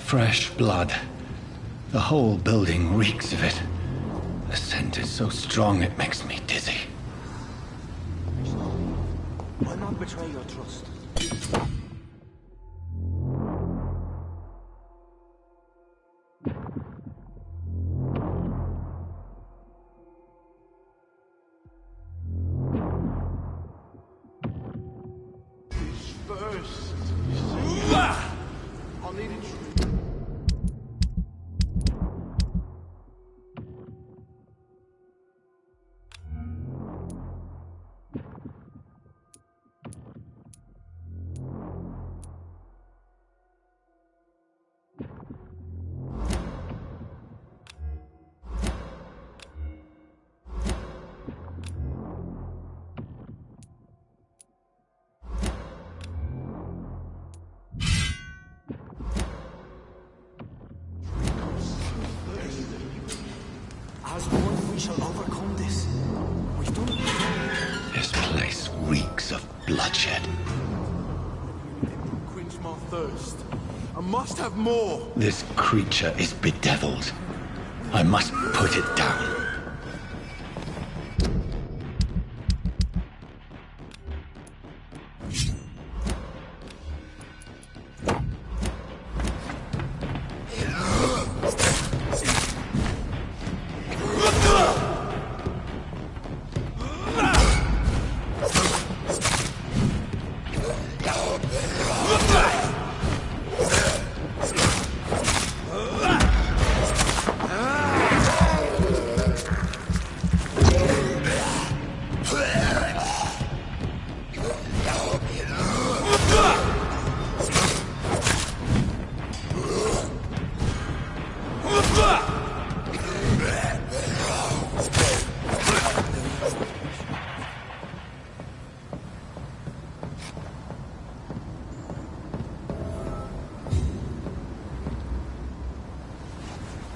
Fresh blood. The whole building reeks of it. The scent is so strong it makes me dizzy. Why not betray your trust? First. I'll need it. As one, we shall overcome this. We've done it. This place reeks of bloodshed. Quench my thirst. I must have more. This creature is bedeviled. I must put it down.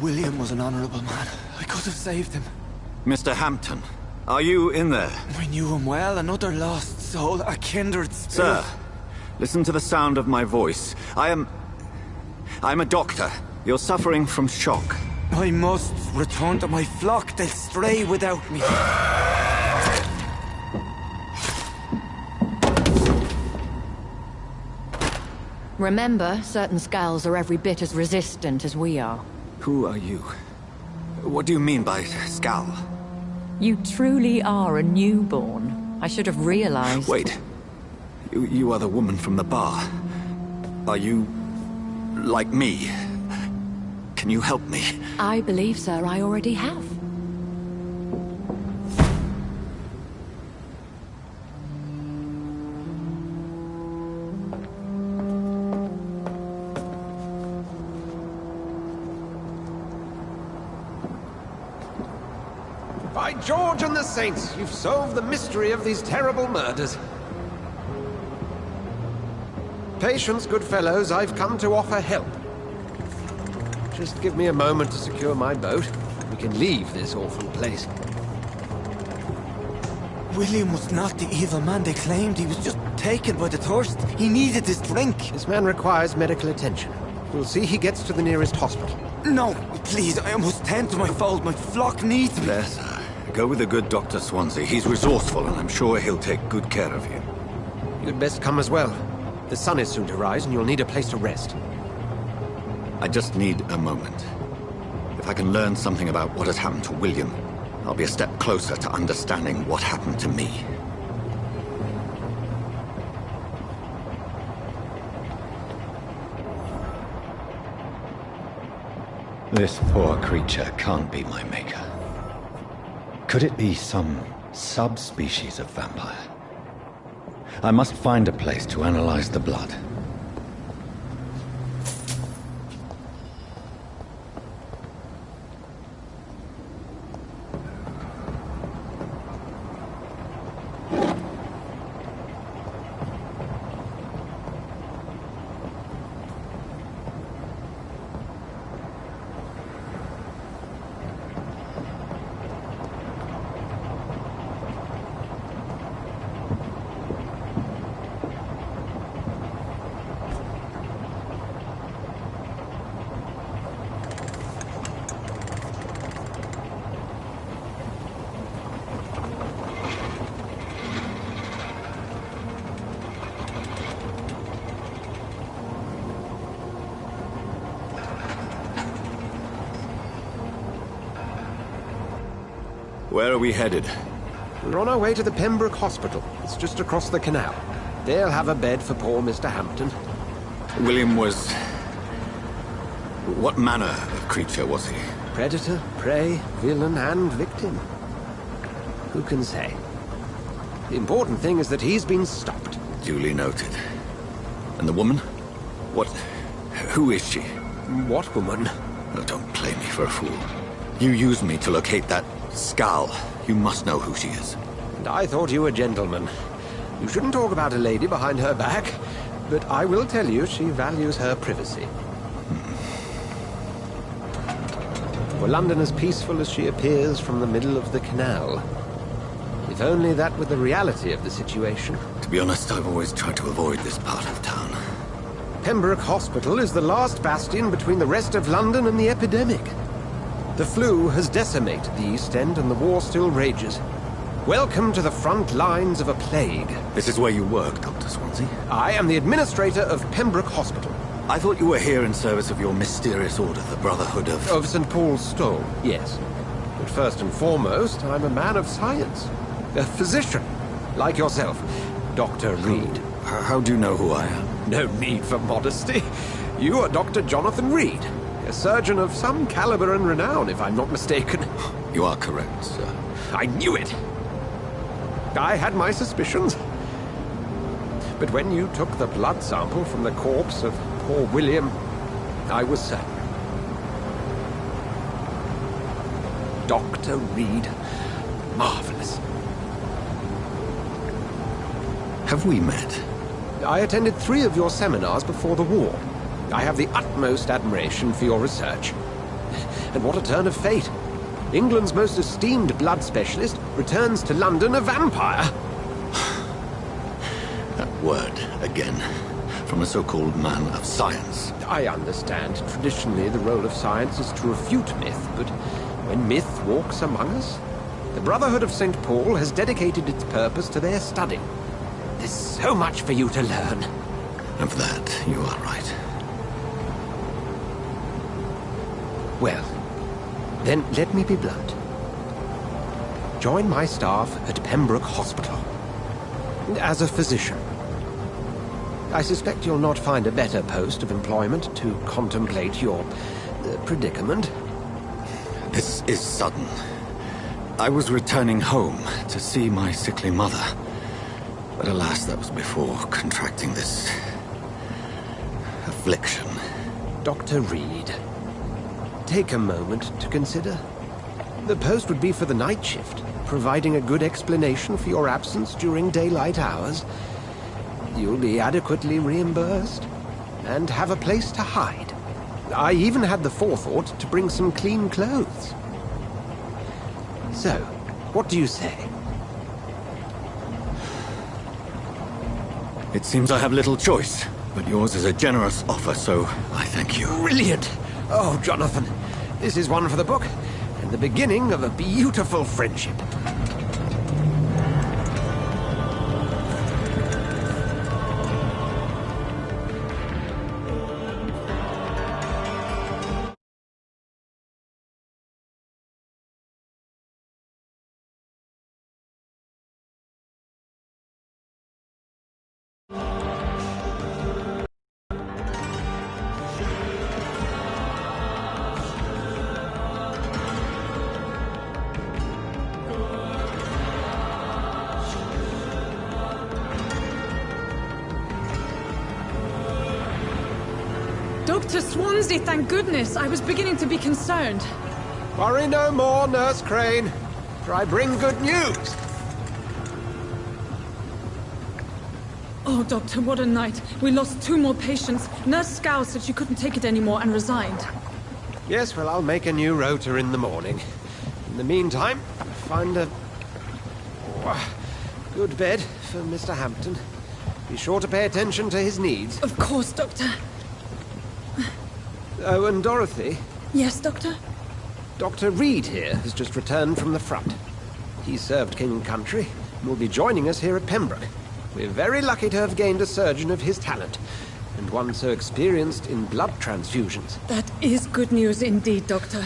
William was an honorable man. I could have saved him. Mr. Hampton, are you in there? I knew him well, another lost soul, a kindred spirit. Sir, listen to the sound of my voice. I'm a doctor. You're suffering from shock. I must return to my flock. They'll stray without me. Remember, certain skulls are every bit as resistant as we are. Who are you? What do you mean by Skal? You truly are a newborn. I should have realized. Wait. You are the woman from the bar. Are you... like me? Can you help me? I believe, sir, I already have. By George and the Saints, you've solved the mystery of these terrible murders. Patience, good fellows, I've come to offer help. Just give me a moment to secure my boat. We can leave this awful place. William was not the evil man they claimed. He was just taken by the thirst. He needed this drink. This man requires medical attention. We'll see he gets to the nearest hospital. No, please, I must tend to my fold. My flock needs me. There, sir. Go with the good Dr. Swansea. He's resourceful, and I'm sure he'll take good care of you. You'd best come as well. The sun is soon to rise, and you'll need a place to rest. I just need a moment. If I can learn something about what has happened to William, I'll be a step closer to understanding what happened to me. This poor creature can't be my maker. Could it be some subspecies of vampire? I must find a place to analyze the blood. Where are we headed? We're on our way to the Pembroke Hospital. It's just across the canal. They'll have a bed for poor Mr. Hampton. William was... What manner of creature was he? Predator, prey, villain, and victim. Who can say? The important thing is that he's been stopped. Duly noted. And the woman? What... Who is she? What woman? Oh, don't play me for a fool. You used me to locate that skull. You must know who she is. And I thought you a gentleman. You shouldn't talk about a lady behind her back, but I will tell you she values her privacy. Were London as peaceful as she appears from the middle of the canal? If only that were the reality of the situation. To be honest, I've always tried to avoid this part of town. Pembroke Hospital is the last bastion between the rest of London and the epidemic. The flu has decimated the East End and the war still rages. Welcome to the front lines of a plague. This is where you work, Dr. Swansea? I am the administrator of Pembroke Hospital. I thought you were here in service of your mysterious order, the Brotherhood of... Of St. Paul's Stole, yes. But first and foremost, I'm a man of science. A physician, like yourself, Dr. Reed. How do you know who I am? No need for modesty. You are Dr. Jonathan Reed, a surgeon of some caliber and renown, if I'm not mistaken. You are correct, sir. I knew it! I had my suspicions. But when you took the blood sample from the corpse of poor William, I was certain. Dr. Reed. Marvelous. Have we met? I attended 3 of your seminars before the war. I have the utmost admiration for your research. And what a turn of fate. England's most esteemed blood specialist returns to London a vampire. That word, again, from a so-called man of science. I understand. Traditionally, the role of science is to refute myth, but when myth walks among us, the Brotherhood of St. Paul has dedicated its purpose to their study. There's so much for you to learn. Of that, you are right. Well, then let me be blunt. Join my staff at Pembroke Hospital. As a physician. I suspect you'll not find a better post of employment to contemplate your predicament. This is sudden. I was returning home to see my sickly mother. But alas, that was before contracting this... affliction. Dr. Reed, take a moment to consider. The post would be for the night shift, providing a good explanation for your absence during daylight hours. You'll be adequately reimbursed, and have a place to hide. I even had the forethought to bring some clean clothes. So, what do you say? It seems I have little choice, but yours is a generous offer, so I thank you. Brilliant! Oh, Jonathan, this is one for the book, and the beginning of a beautiful friendship. Dr. Swansea, thank goodness. I was beginning to be concerned. Worry no more, Nurse Crane, for I bring good news. Oh, Doctor, what a night. We lost 2 more patients. Nurse Scow said she couldn't take it anymore and resigned. Yes, well, I'll make a new rota in the morning. In the meantime, find a good bed for Mr. Hampton. Be sure to pay attention to his needs. Of course, Doctor. Oh, and Dorothy? Yes, Doctor? Dr. Reed here has just returned from the front. He served King and Country and will be joining us here at Pembroke. We're very lucky to have gained a surgeon of his talent, and one so experienced in blood transfusions. That is good news indeed, Doctor.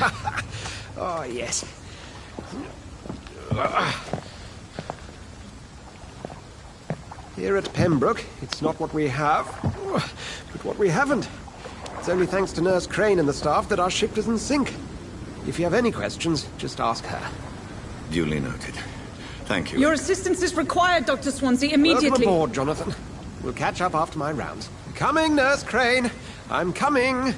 Oh, yes. Here at Pembroke, it's not what we have, but what we haven't. It's only thanks to Nurse Crane and the staff that our ship doesn't sink. If you have any questions, just ask her. Duly noted. Thank you. Your assistance is required, Dr. Swansea, immediately. Welcome aboard, Jonathan. We'll catch up after my rounds. Coming, Nurse Crane. I'm coming.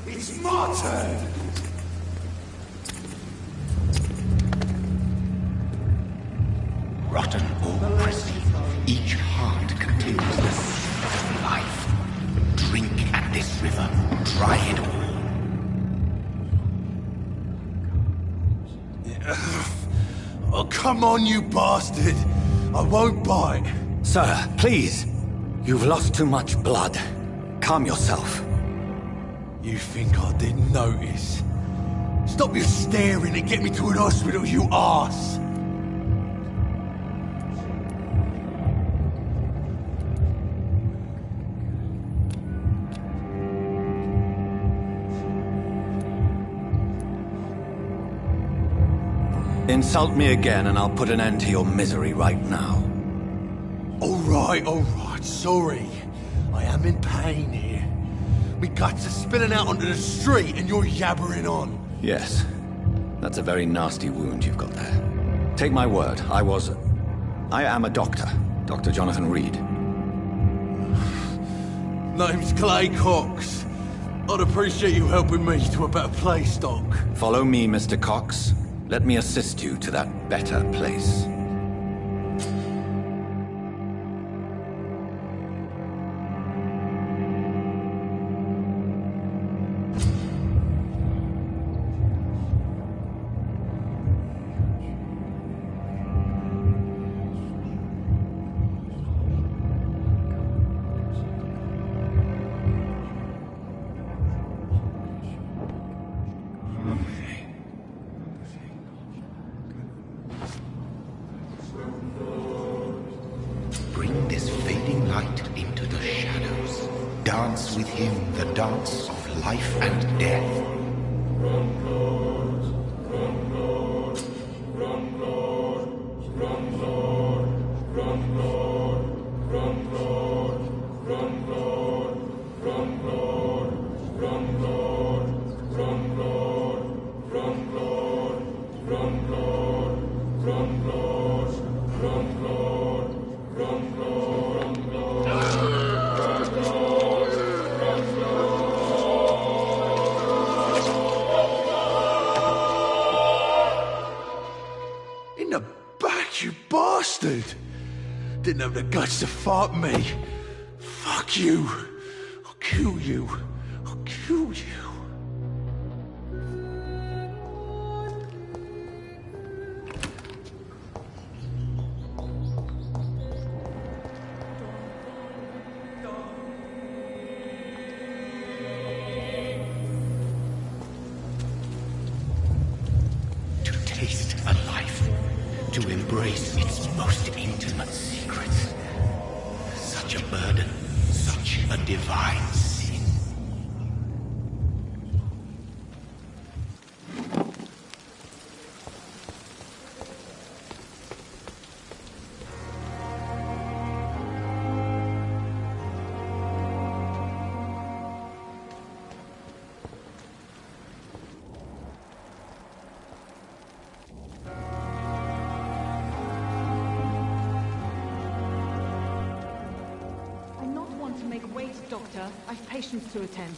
It's my turn! Rotten or pristine, each heart contains the seed of life. Drink at this river, try it all. Oh, come on, you bastard! I won't bite. Sir, please. You've lost too much blood. Calm yourself. You think I didn't notice? Stop your staring and get me to an hospital, you arse! Insult me again and I'll put an end to your misery right now. All right, sorry. I am in pain here. Me guts are spilling out onto the street and you're yabbering on. Yes. That's a very nasty wound you've got there. Take my word, I am a doctor. Dr. Jonathan Reed. Name's Clay Cox. I'd appreciate you helping me to a better place, Doc. Follow me, Mr. Cox. Let me assist you to that better place. Bring this fading light into the shadows. Dance with him the dance of life and death. In the back, you bastard! Didn't have the guts to fight me. Fuck you. I'll kill you. I'll kill you. To taste a life, to embrace its most intimate secrets. Such a burden, such a divine sin. I'm not one to make wait, Doctor. I've patients to attend.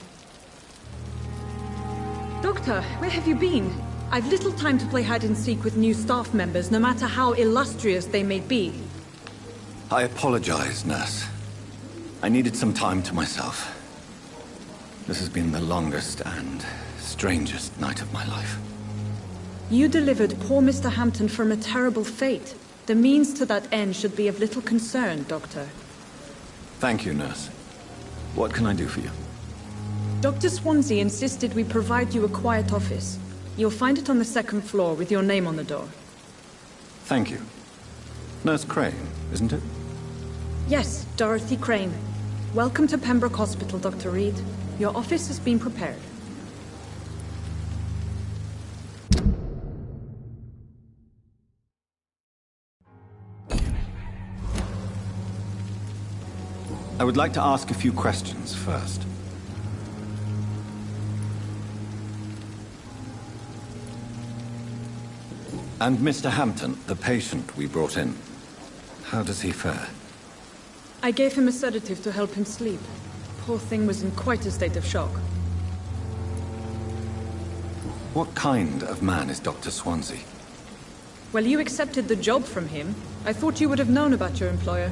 Doctor, where have you been? I've little time to play hide-and-seek with new staff members, no matter how illustrious they may be. I apologize, nurse. I needed some time to myself. This has been the longest and strangest night of my life. You delivered poor Mr. Hampton from a terrible fate. The means to that end should be of little concern, Doctor. Thank you, nurse. What can I do for you? Dr. Swansea insisted we provide you a quiet office. You'll find it on the second floor with your name on the door. Thank you. Nurse Crane, isn't it? Yes, Dorothy Crane. Welcome to Pembroke Hospital, Dr. Reed. Your office has been prepared. I would like to ask a few questions first. And Mr. Hampton, the patient we brought in, how does he fare? I gave him a sedative to help him sleep. Poor thing was in quite a state of shock. What kind of man is Dr. Swansea? Well, you accepted the job from him. I thought you would have known about your employer.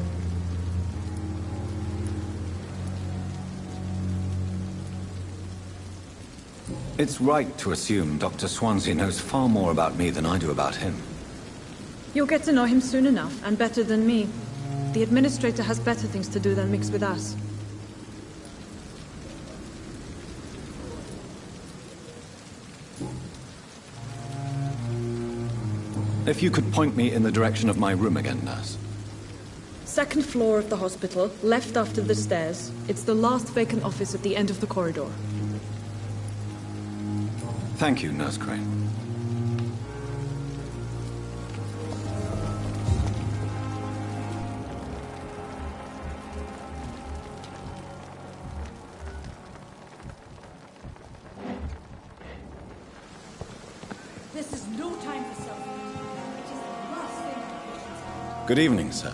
It's right to assume Dr. Swansea knows far more about me than I do about him. You'll get to know him soon enough, and better than me. The administrator has better things to do than mix with us. If you could point me in the direction of my room again, nurse. Second floor of the hospital, left after the stairs. It's the last vacant office at the end of the corridor. Thank you, Nurse Crane. This is no time for self-pity. It is the last thing our patients have. Good evening, sir.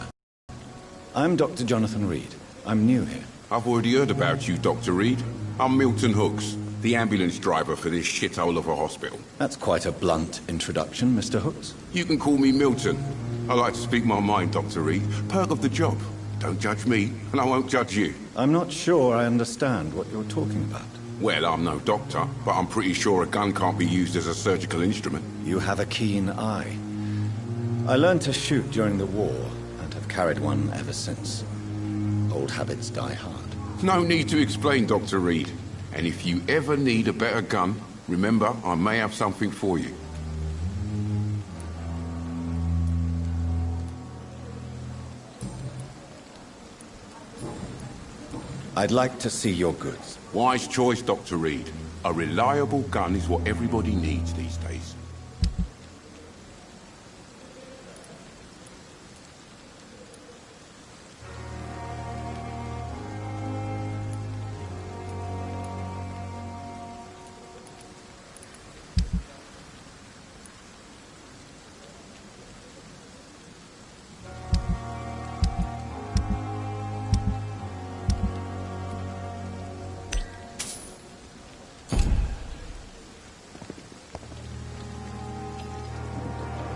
I'm Dr. Jonathan Reed. I'm new here. I've already heard about you, Dr. Reed. I'm Milton Hooks, the ambulance driver for this shithole of a hospital. That's quite a blunt introduction, Mr. Hooks. You can call me Milton. I like to speak my mind, Dr. Reed. Perk of the job. Don't judge me, and I won't judge you. I'm not sure I understand what you're talking about. Well, I'm no doctor, but I'm pretty sure a gun can't be used as a surgical instrument. You have a keen eye. I learned to shoot during the war, and have carried one ever since. Old habits die hard. No need to explain, Dr. Reed. And if you ever need a better gun, remember, I may have something for you. I'd like to see your goods. Wise choice, Dr. Reed. A reliable gun is what everybody needs these days.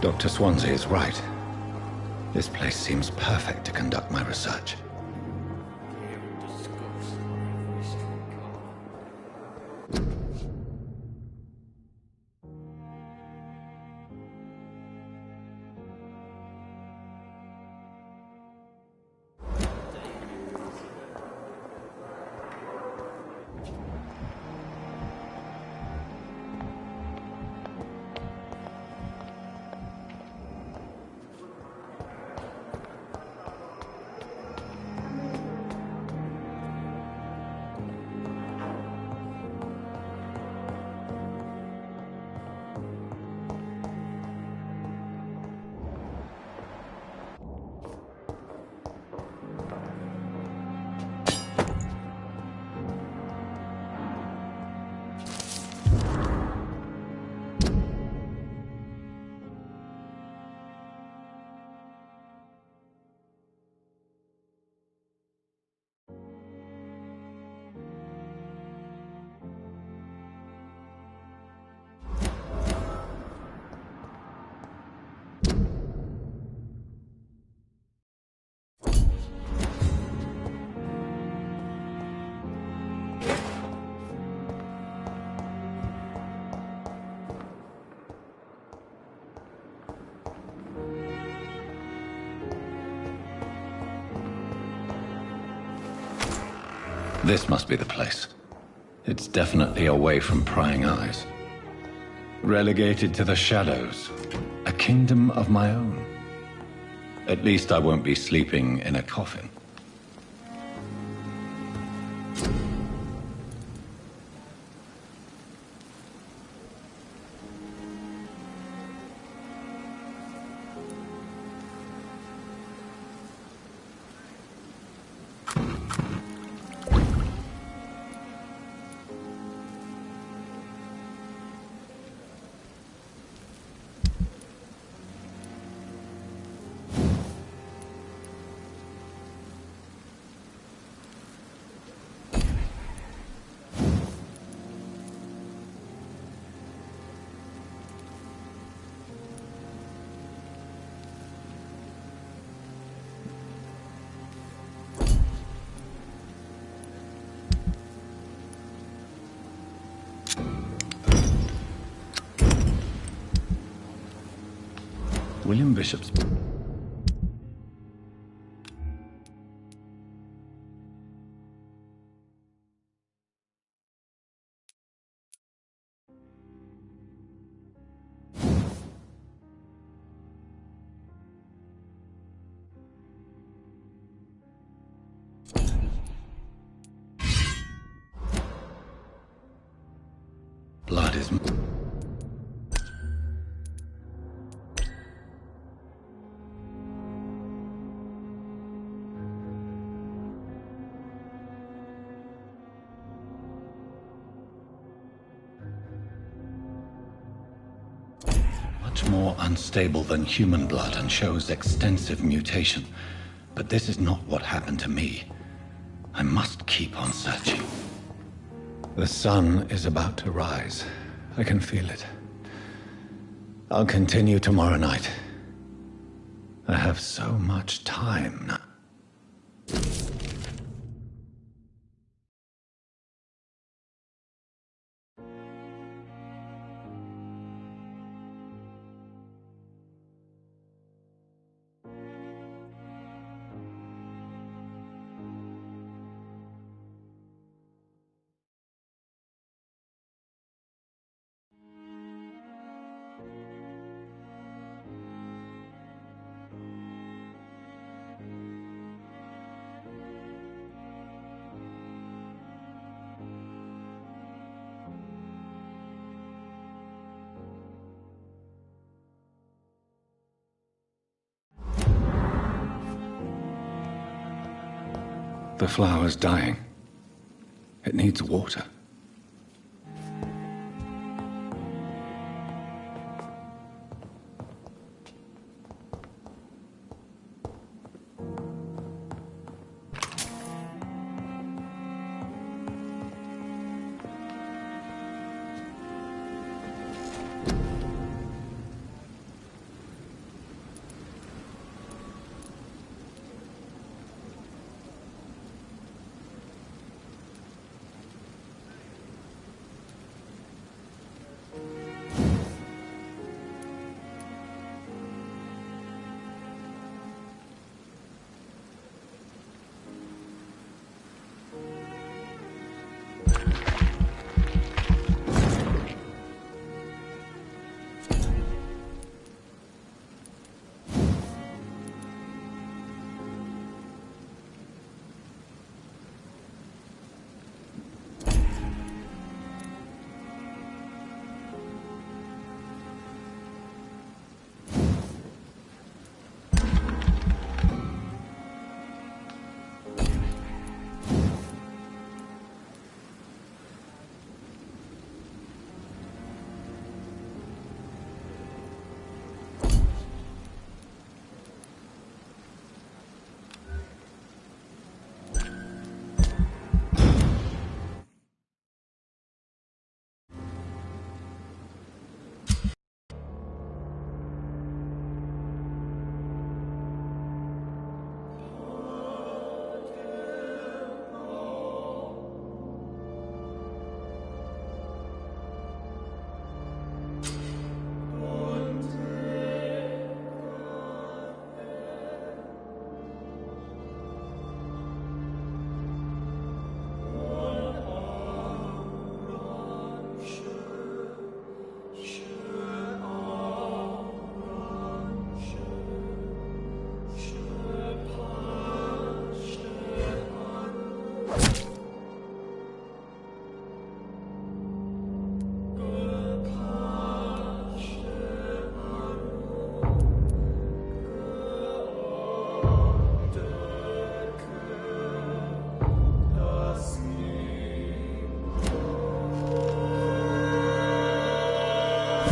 Dr. Swansea is right. This place seems perfect to conduct my research. This must be the place. It's definitely away from prying eyes. Relegated to the shadows. A kingdom of my own. At least I won't be sleeping in a coffin. William Bishop's... Blood is... much more unstable than human blood and shows extensive mutation. But this is not what happened to me. I must keep on searching. The sun is about to rise. I can feel it. I'll continue tomorrow night. I have so much time now. The flower's dying. It needs water.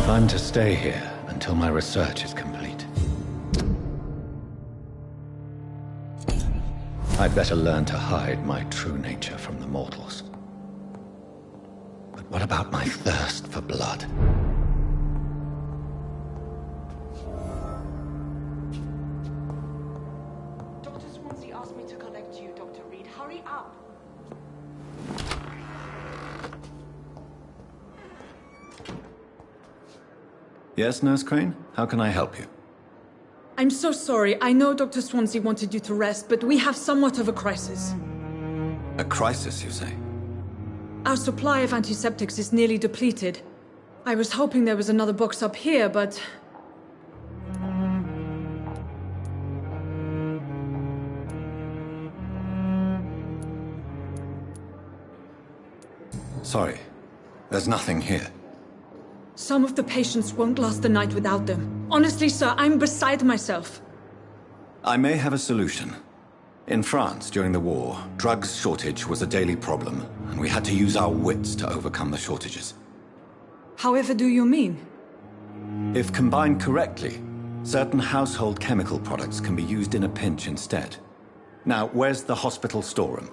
I'm to stay here until my research is complete. I'd better learn to hide my true nature from the mortals. But what about my thirst for blood? Dr. Swansea asked me to collect you, Dr. Reed. Hurry up! Yes, Nurse Crane? How can I help you? I'm so sorry. I know Dr. Swansea wanted you to rest, but we have somewhat of a crisis. A crisis, you say? Our supply of antiseptics is nearly depleted. I was hoping there was another box up here, but... Sorry. There's nothing here. Some of the patients won't last the night without them. Honestly, sir, I'm beside myself. I may have a solution. In France, during the war, drugs shortage was a daily problem, and we had to use our wits to overcome the shortages. However do you mean? If combined correctly, certain household chemical products can be used in a pinch instead. Now, where's the hospital storeroom?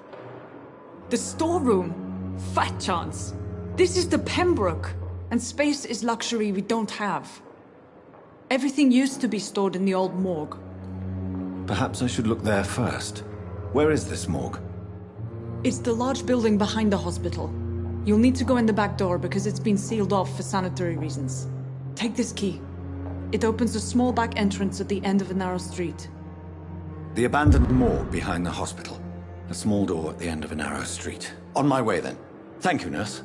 The storeroom? Fat chance. This is the Pembroke, and space is luxury we don't have. Everything used to be stored in the old morgue. Perhaps I should look there first. Where is this morgue? It's the large building behind the hospital. You'll need to go in the back door because it's been sealed off for sanitary reasons. Take this key. It opens a small back entrance at the end of a narrow street. The abandoned morgue behind the hospital. A small door at the end of a narrow street. On my way then. Thank you, nurse.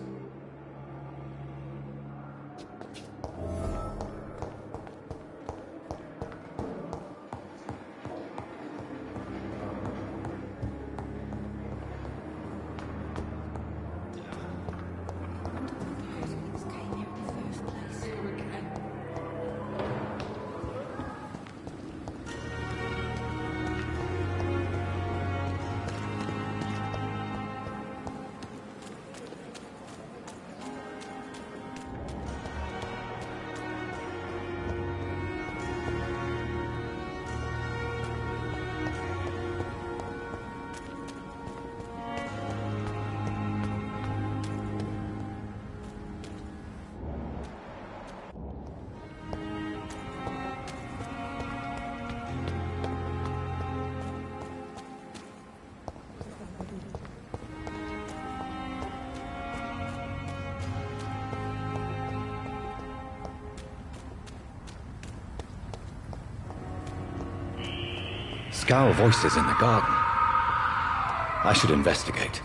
Scowl voices in the garden. I should investigate.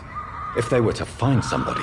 If they were to find somebody...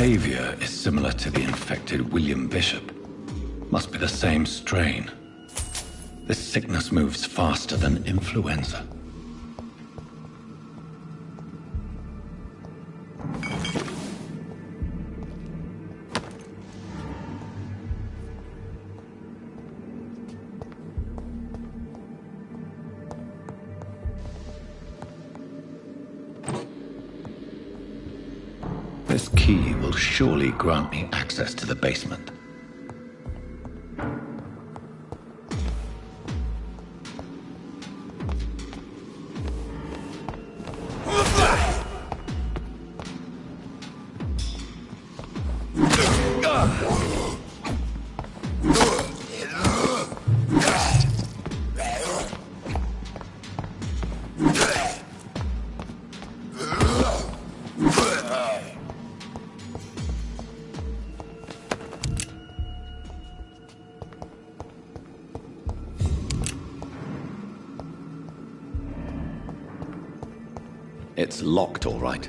Behavior is similar to the infected William Bishop. Must be the same strain. This sickness moves faster than influenza. This key will surely grant me access to the basement. It's locked, all right.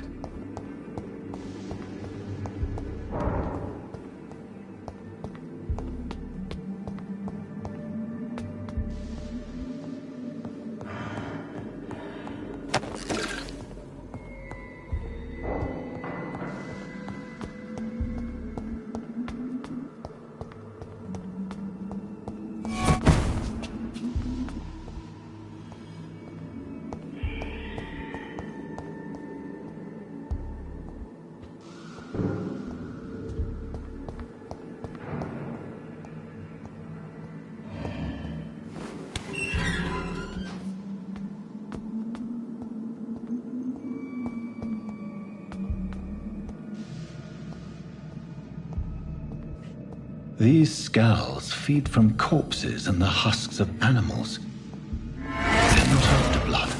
These scowls feed from corpses and the husks of animals. They're not after blood.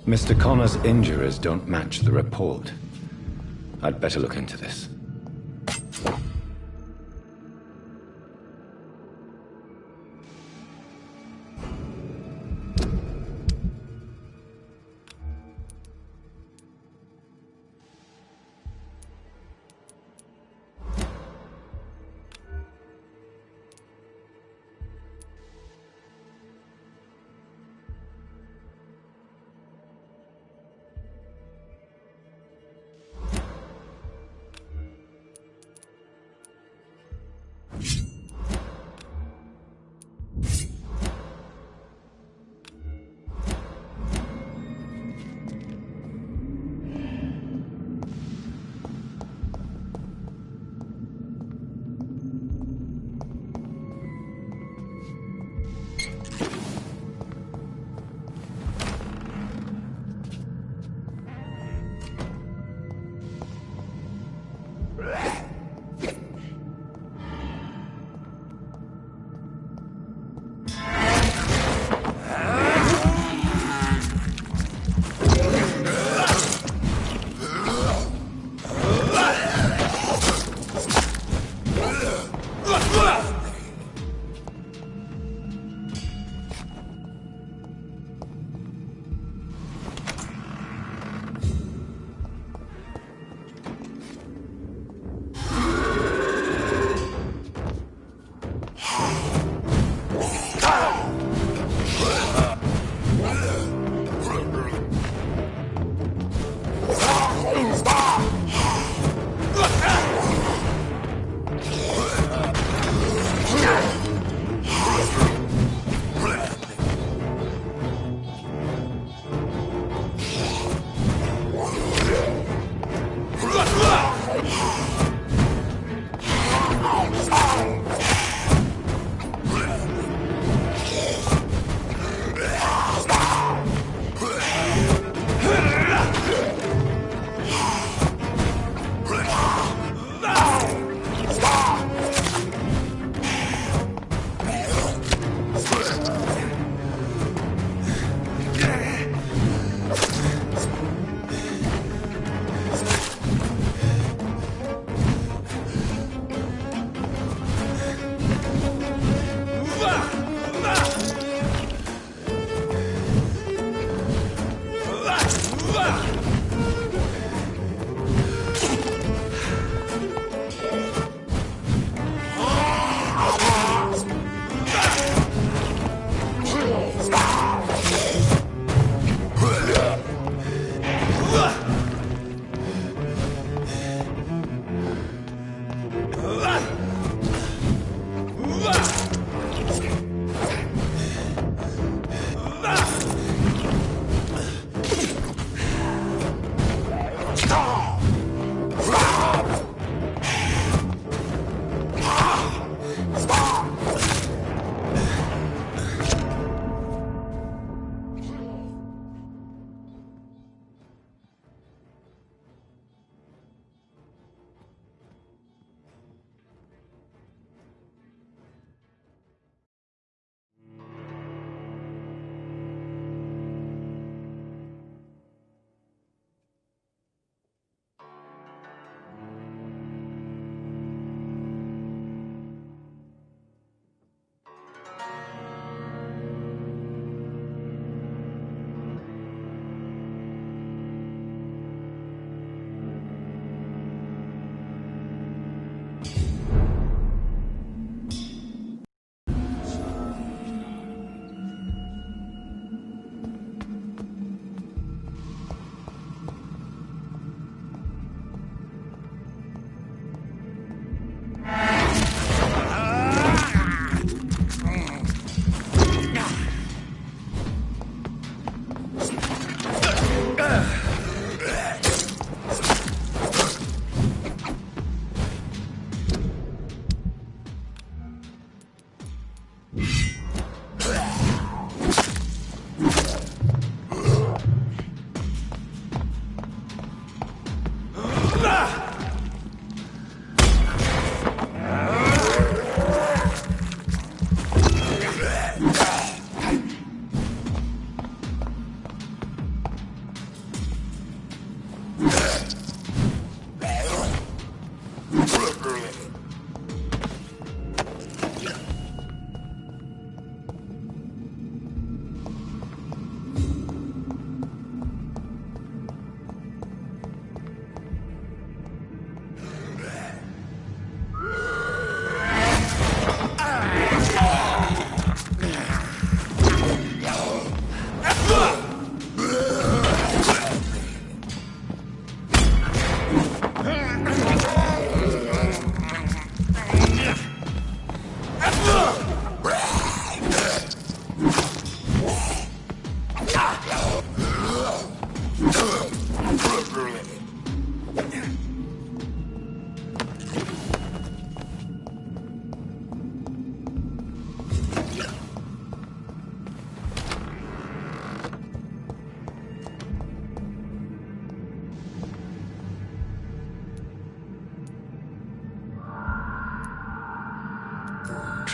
Mr. Connor's injuries don't match the report. I'd better look into this.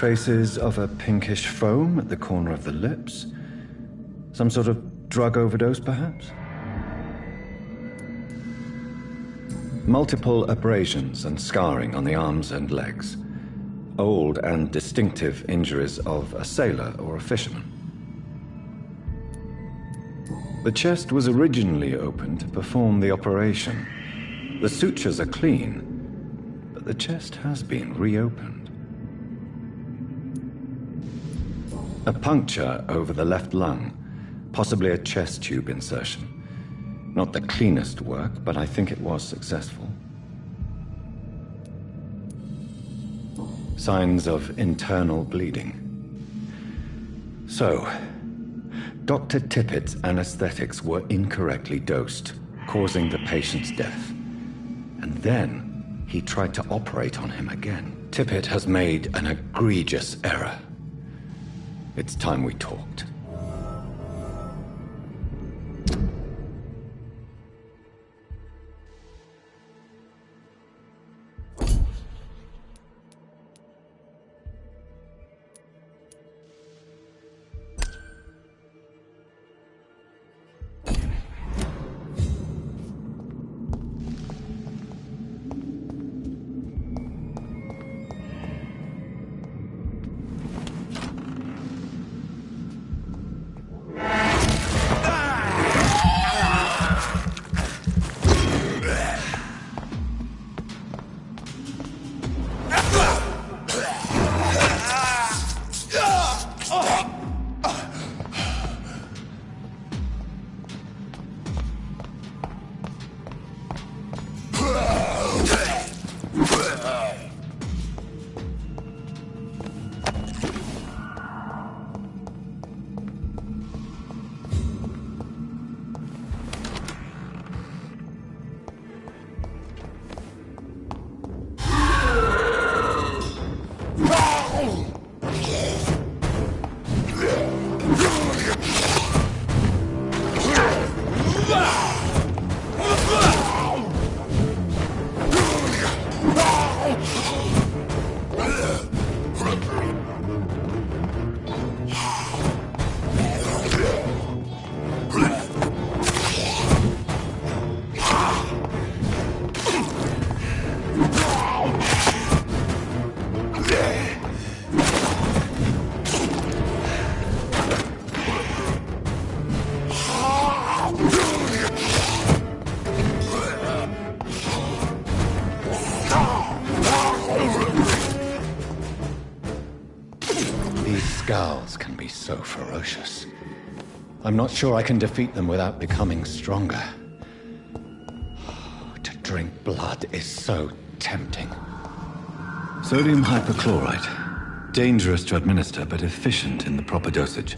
Traces of a pinkish foam at the corner of the lips. Some sort of drug overdose, perhaps? Multiple abrasions and scarring on the arms and legs. Old and distinctive injuries of a sailor or a fisherman. The chest was originally opened to perform the operation. The sutures are clean, but the chest has been reopened. A puncture over the left lung, possibly a chest tube insertion. Not the cleanest work, but I think it was successful. Signs of internal bleeding. So, Dr. Tippett's anesthetics were incorrectly dosed, causing the patient's death. And then he tried to operate on him again. Tippett has made an egregious error. It's time we talked. Scowls can be so ferocious. I'm not sure I can defeat them without becoming stronger. To drink blood is so tempting. Sodium hypochlorite. Dangerous to administer, but efficient in the proper dosage.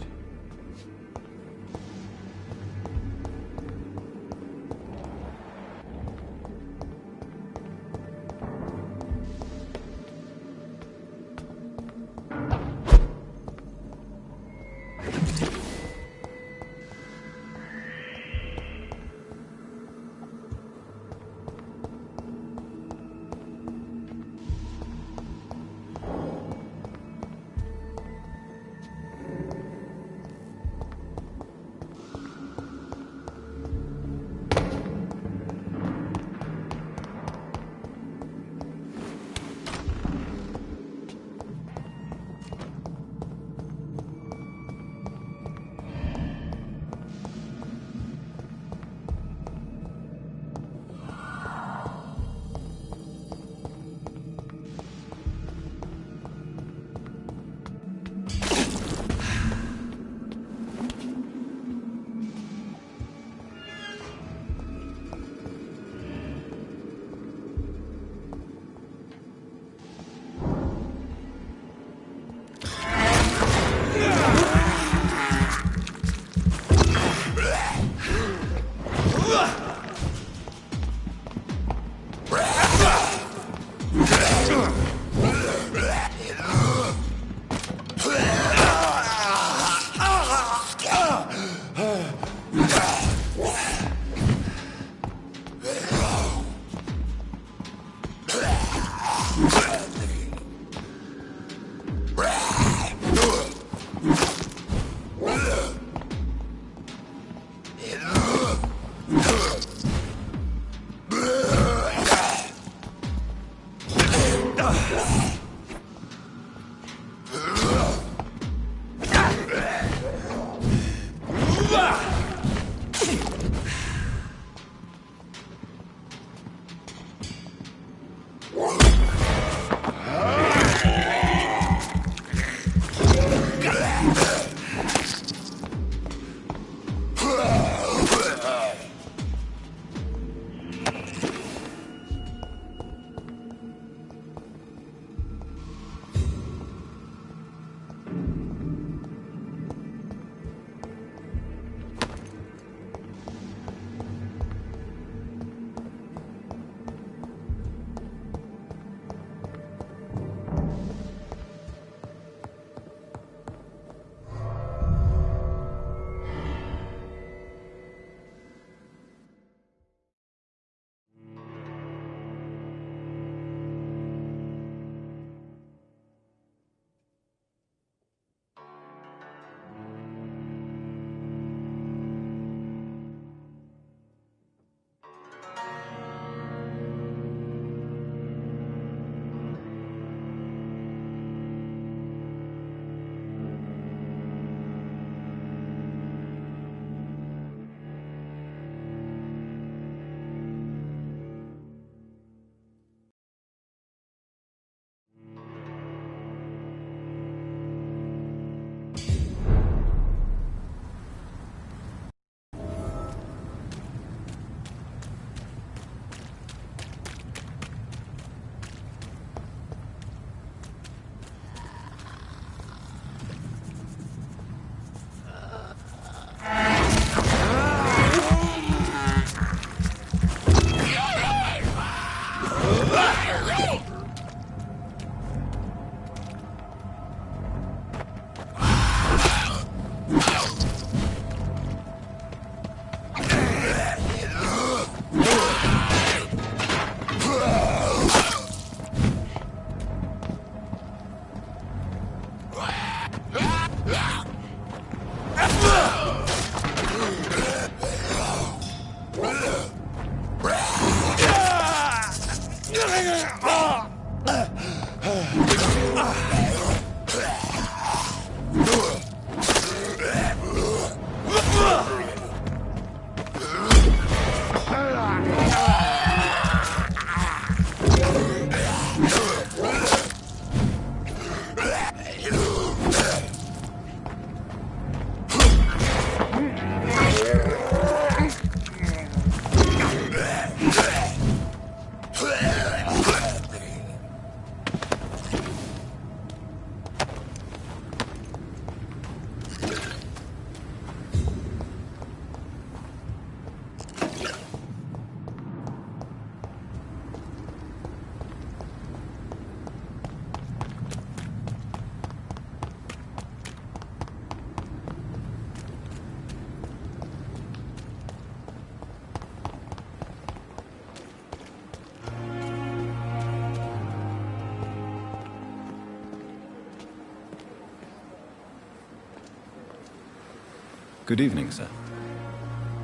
Good evening, sir.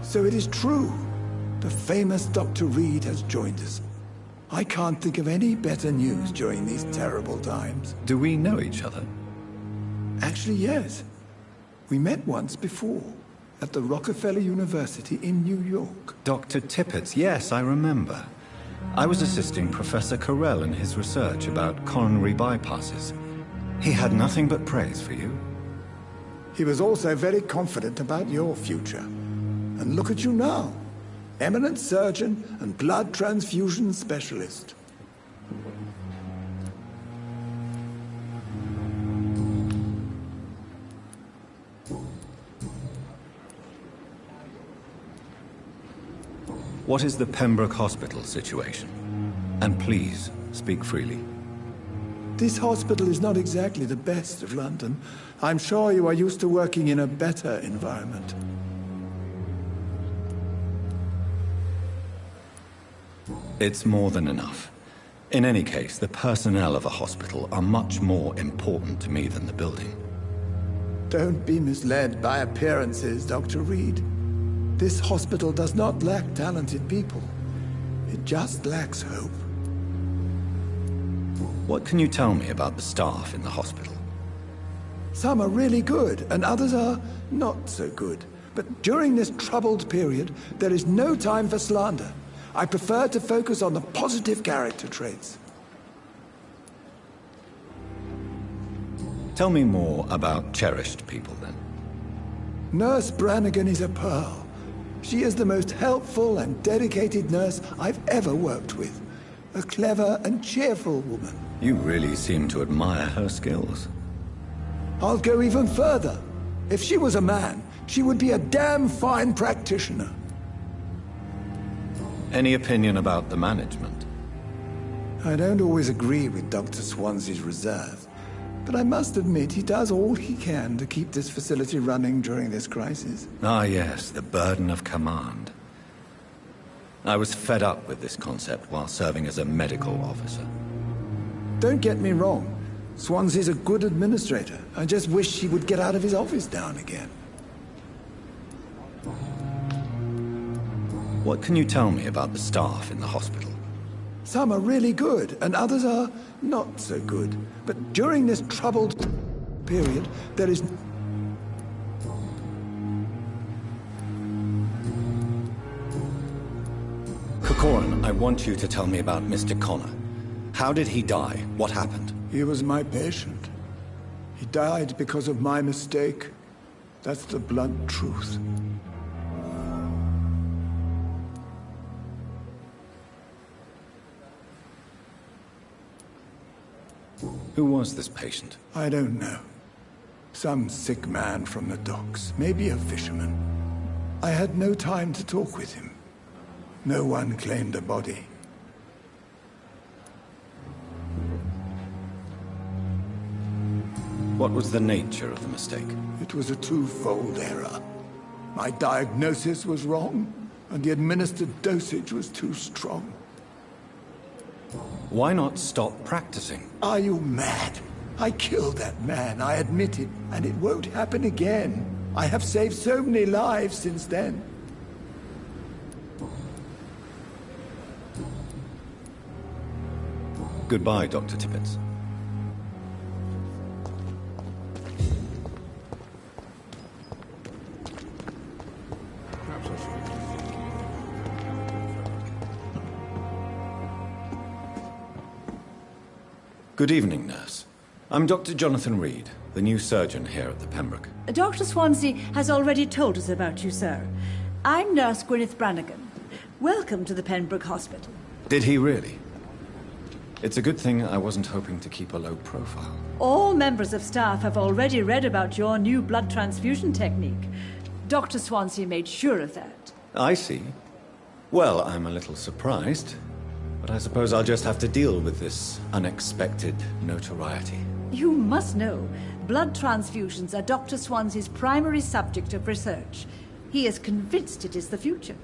So it is true. The famous Dr. Reed has joined us. I can't think of any better news during these terrible times. Do we know each other? Actually, yes. We met once before, at the Rockefeller University in New York. Dr. Tippett, yes, I remember. I was assisting Professor Carell in his research about coronary bypasses. He had nothing but praise for you. He was also very confident about your future. And look at you now. Eminent surgeon and blood transfusion specialist. What is the Pembroke Hospital situation? And please, speak freely. This hospital is not exactly the best of London. I'm sure you are used to working in a better environment. It's more than enough. In any case, the personnel of a hospital are much more important to me than the building. Don't be misled by appearances, Dr. Reed. This hospital does not lack talented people. It just lacks hope. What can you tell me about the staff in the hospital? Some are really good, and others are not so good. But during this troubled period, there is no time for slander. I prefer to focus on the positive character traits. Tell me more about cherished people, then. Nurse Brannigan is a pearl. She is the most helpful and dedicated nurse I've ever worked with. A clever and cheerful woman. You really seem to admire her skills. I'll go even further. If she was a man, she would be a damn fine practitioner. Any opinion about the management? I don't always agree with Dr. Swansea's reserve, but I must admit he does all he can to keep this facility running during this crisis. Ah, yes, the burden of command. I was fed up with this concept while serving as a medical officer. Don't get me wrong. Swansea's a good administrator. I just wish he would get out of his office now and again. What can you tell me about the staff in the hospital? Some are really good, and others are not so good. But during this troubled period, there is... Corcoran, I want you to tell me about Mr. Connor. How did he die? What happened? He was my patient. He died because of my mistake. That's the blunt truth. Who was this patient? I don't know. Some sick man from the docks, maybe a fisherman. I had no time to talk with him. No one claimed a body. What was the nature of the mistake? It was a twofold error. My diagnosis was wrong, and the administered dosage was too strong. Why not stop practicing? Are you mad? I killed that man, I admit it, and it won't happen again. I have saved so many lives since then. Goodbye, Dr. Tippett. Good evening, nurse. I'm Dr. Jonathan Reed, the new surgeon here at the Pembroke. Dr. Swansea has already told us about you, sir. I'm Nurse Gwyneth Brannigan. Welcome to the Pembroke Hospital. Did he really? It's a good thing I wasn't hoping to keep a low profile. All members of staff have already read about your new blood transfusion technique. Dr. Swansea made sure of that. I see. Well, I'm a little surprised, but I suppose I'll just have to deal with this unexpected notoriety. You must know, blood transfusions are Dr. Swansea's primary subject of research. He is convinced it is the future.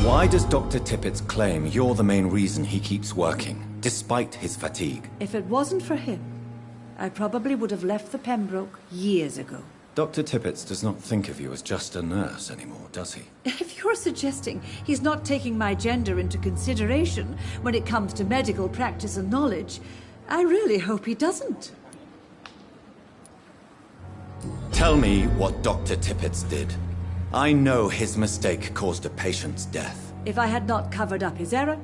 Why does Dr. Tippett claim you're the main reason he keeps working, despite his fatigue? If it wasn't for him, I probably would have left the Pembroke years ago. Dr. Tippett does not think of you as just a nurse anymore, does he? If you're suggesting he's not taking my gender into consideration when it comes to medical practice and knowledge, I really hope he doesn't. Tell me what Dr. Tippett did. I know his mistake caused a patient's death. If I had not covered up his error,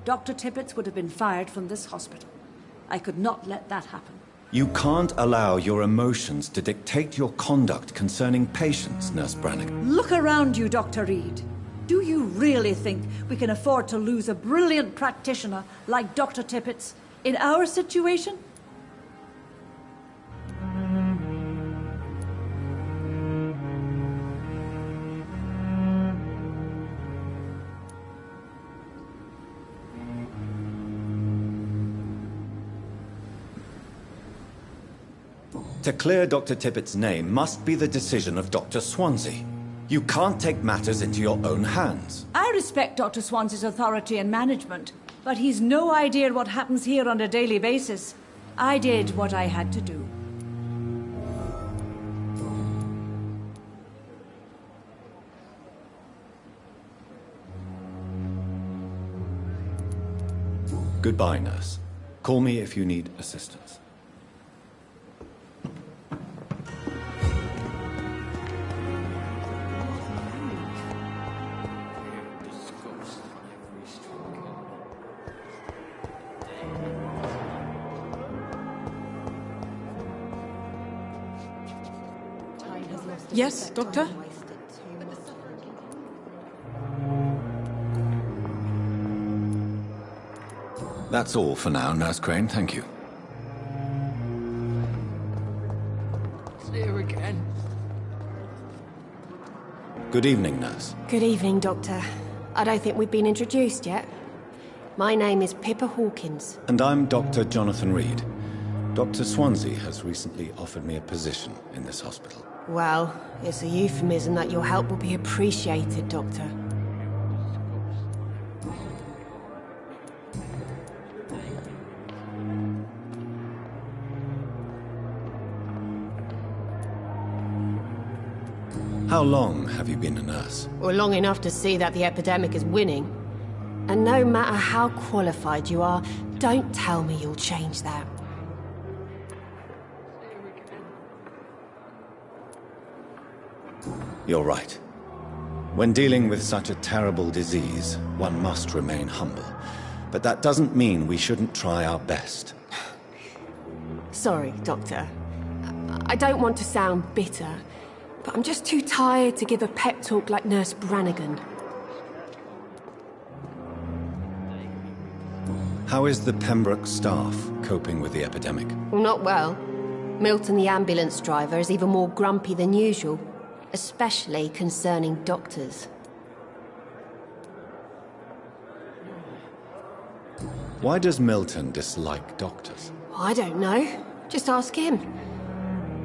Dr. Tippett would have been fired from this hospital. I could not let that happen. You can't allow your emotions to dictate your conduct concerning patients, Nurse Brannigan. Look around you, Dr. Reed. Do you really think we can afford to lose a brilliant practitioner like Dr. Tippett in our situation? To clear Dr. Tippett's name must be the decision of Dr. Swansea. You can't take matters into your own hands. I respect Dr. Swansea's authority and management, but he's no idea what happens here on a daily basis. I did what I had to do. Goodbye, nurse. Call me if you need assistance. Yes, Doctor? That's all for now, Nurse Crane. Thank you. It's here again. Good evening, nurse. Good evening, Doctor. I don't think we've been introduced yet. My name is Pippa Hawkins. And I'm Dr. Jonathan Reed. Dr. Swansea has recently offered me a position in this hospital. Well, it's a euphemism that your help will be appreciated, Doctor. How long have you been a nurse? Well, long enough to see that the epidemic is winning. And no matter how qualified you are, don't tell me you'll change that. You're right. When dealing with such a terrible disease, one must remain humble. But that doesn't mean we shouldn't try our best. Sorry, Doctor. I don't want to sound bitter, but I'm just too tired to give a pep talk like Nurse Brannigan. How is the Pembroke staff coping with the epidemic? Well, not well. Milton, the ambulance driver, is even more grumpy than usual. Especially concerning doctors. Why does Milton dislike doctors? I don't know. Just ask him.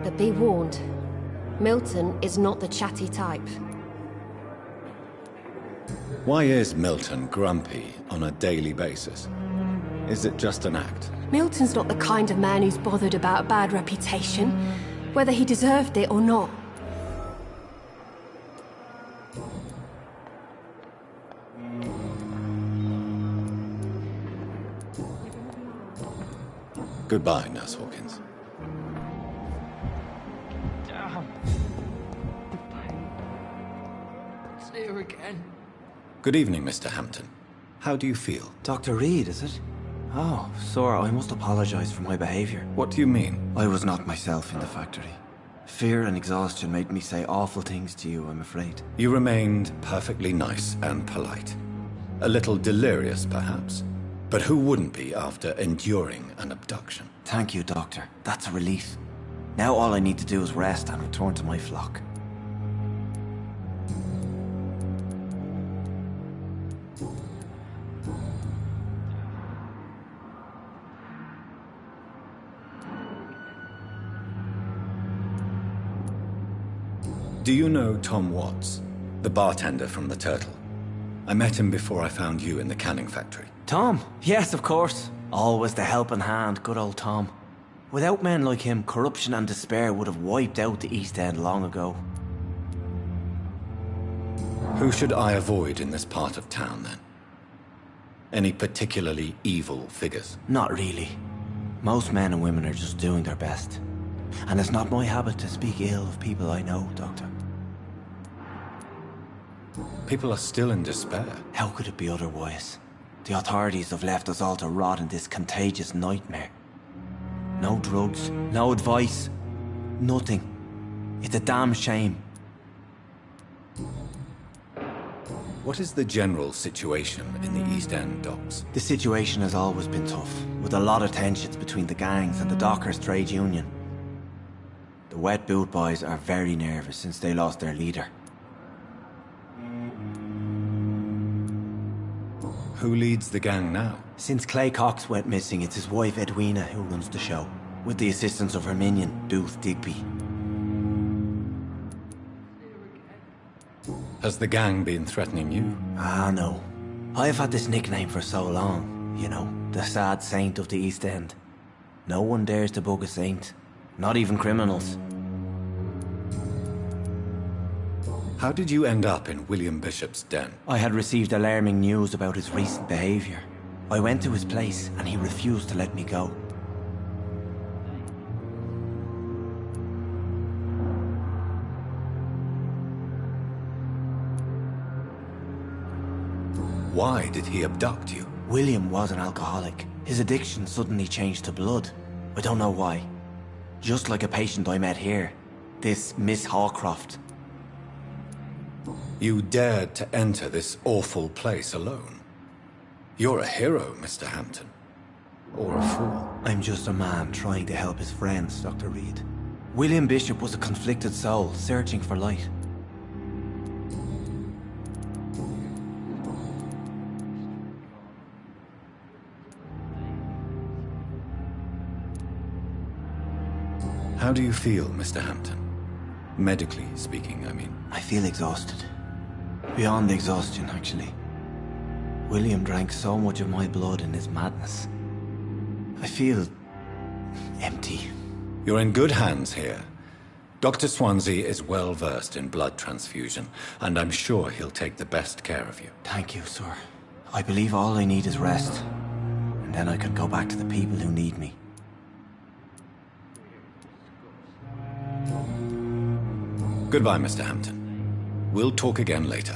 But be warned, Milton is not the chatty type. Why is Milton grumpy on a daily basis? Is it just an act? Milton's not the kind of man who's bothered about a bad reputation, whether he deserved it or not. Goodbye, Nurse Hawkins. Damn. It's here again. Good evening, Mr. Hampton. How do you feel? Dr. Reed, is it? Oh, sir, I must apologize for my behavior. What do you mean? I was not myself in the factory. Fear and exhaustion made me say awful things to you, I'm afraid. You remained perfectly nice and polite. A little delirious, perhaps. But who wouldn't be after enduring an abduction? Thank you, Doctor. That's a relief. Now all I need to do is rest and return to my flock. Do you know Tom Watts, the bartender from the Turtle? I met him before I found you in the canning factory. Tom? Yes, of course. Always the helping hand, good old Tom. Without men like him, corruption and despair would have wiped out the East End long ago. Who should I avoid in this part of town, then? Any particularly evil figures? Not really. Most men and women are just doing their best. And it's not my habit to speak ill of people I know, Doctor. People are still in despair. How could it be otherwise? The authorities have left us all to rot in this contagious nightmare. No drugs, no advice, nothing. It's a damn shame. What is the general situation in the East End docks? The situation has always been tough, with a lot of tensions between the gangs and the dockers' trade union. The wet boot boys are very nervous since they lost their leader. Who leads the gang now? Since Clay Cox went missing, it's his wife Edwina who runs the show, with the assistance of her minion, Booth Digby. Has the gang been threatening you? Ah, no. I've had this nickname for so long, you know, the sad saint of the East End. No one dares to bug a saint, not even criminals. How did you end up in William Bishop's den? I had received alarming news about his recent behavior. I went to his place and he refused to let me go. Why did he abduct you? William was an alcoholic. His addiction suddenly changed to blood. I don't know why. Just like a patient I met here. This Miss Hawcroft. You dared to enter this awful place alone. You're a hero, Mr. Hampton. Or a fool. I'm just a man trying to help his friends, Dr. Reed. William Bishop was a conflicted soul, searching for light. How do you feel, Mr. Hampton? Medically speaking, I mean. I feel exhausted. Beyond exhaustion, actually. William drank so much of my blood in his madness. I feel empty. You're in good hands here. Dr. Swansea is well versed in blood transfusion, and I'm sure he'll take the best care of you. Thank you, sir. I believe all I need is rest. And then I can go back to the people who need me. Goodbye, Mr. Hampton. We'll talk again later.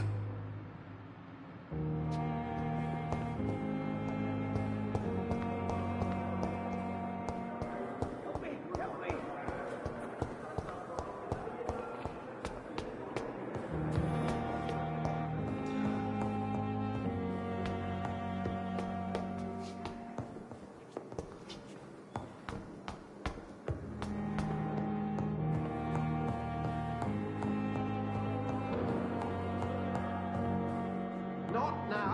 Not now.